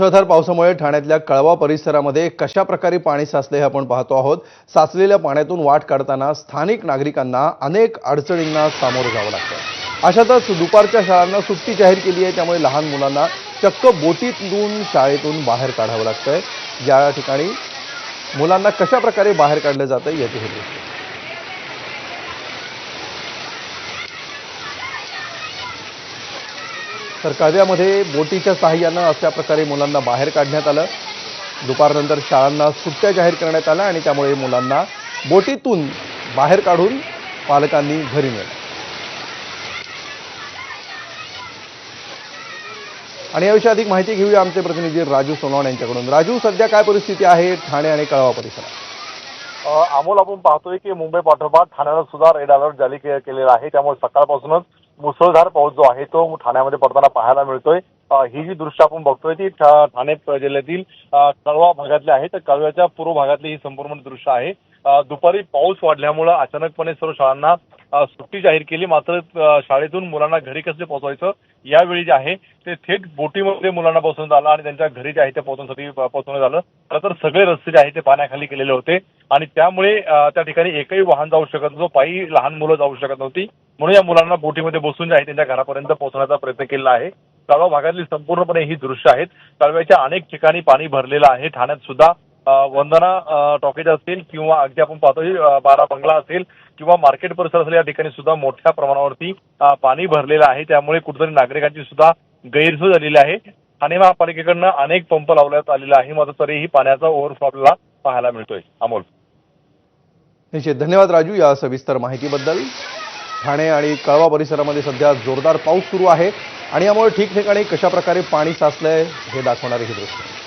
मुसळधार पावसामुळे ठाण्यातल्या कळवा परिसरामध्ये कशा प्रकारे पाणी साचले हे आपण पाहतो आहोत। साचलेल्या पाण्यातून वाट काढताना स्थानिक नागरिकांना अनेक अडचणींना सामोरं जावं लागतं। अशातच दुपारच्या शाळांना सुट्टी जाहीर केली आहे, त्यामुळे लहान मुलांना चक्क बोटीतून शाळेतून बाहेर काढावं लागतंय। या ठिकाणी मुलांना कशा प्रकारे बाहेर काढलं जातं याची हे दृश्य। तर कळव्यामध्ये बोटीच्या सहाय्यानं अशा प्रकारे मुलांना बाहेर काढण्यात आलं। दुपारनंतर शाळांना सुट्ट्या जाहीर करण्यात आल्या आणि त्यामुळे मुलांना बोटीतून बाहेर काढून पालकांनी घरी नेलं। आणि याविषयी अधिक माहिती घेऊया आमचे प्रतिनिधी राजू सोनवणे यांच्याकडून। राजू, सध्या काय परिस्थिती आहे ठाणे आणि कळवा परिसरात? अमोल, आपण पाहतोय की मुंबई पाठोपाठ ठाण्याला सुद्धा रेड अलर्ट जारी केलेला आहे। त्यामुळे सकाळपासूनच मुसळधार पाऊस जो आहे तो ठाण्यामध्ये पडताना पाहायला मिळतोय। ही जी दृश्य आपण बघतोय ती ठाणे जिल्ह्यातील कळवा भागातली आहे। तर कळव्याच्या पूर्व भागातली ही संपूर्ण दृश्य आहे। दुपारी पाऊस वाढल्यामुळे अचानकपणे सर्व शाळांना सुट्टी जाहीर केली। मात्र शाळेतून मुलांना घरी कसे पोहोचवायचं यावेळी जे आहे ते थेट बोटीमध्ये मुलांना बसवण्यात आलं आणि त्यांच्या घरी जे आहे ते पोहोचवण्यात आलं। खरं तर सगळे रस्ते जे आहे ते पाण्याखाली केलेले होते आणि त्यामुळे त्या ठिकाणी एकही वाहन जाऊ शकत नव्हतं, पायी लहान मुलं जाऊ शकत नव्हती। म्हणून या मुलांना बोटीमध्ये बसून जे आहे त्यांच्या घरापर्यंत पोहोचण्याचा प्रयत्न केला आहे। कळवा भागातली संपूर्णपणे ही दृश्य आहेत। कळव्याच्या अनेक ठिकाणी पाणी भरलेलं आहे। ठाण्यात सुद्धा वंदना टॉकीज असेल किंवा अगदी आपण पाहतोय बारा बंगला असेल किंवा मार्केट परिसर असेल, या ठिकाणी सुद्धा मोठ्या प्रमाणावरती पाणी भरलेलं आहे। त्यामुळे कुठेतरी नागरिकांची सुद्धा गैरसोय झालेली आहे। ठाणे महापालिकेकडनं अनेक पंप लावण्यात आलेले आहे, मात्र तरीही पाण्याचा ओव्हरफ्लो आपल्याला पाहायला मिळतोय। अमोल, निश्चित धन्यवाद राजू या सविस्तर माहितीबद्दल। ठाणे आणि कळवा परिसरामध्ये सध्या जोरदार पाऊस सुरू आहे आणि यामुळे ठिकठिकाणी कशा प्रकारे पाणी साचलंय हे दाखवणारे हे दृश्य।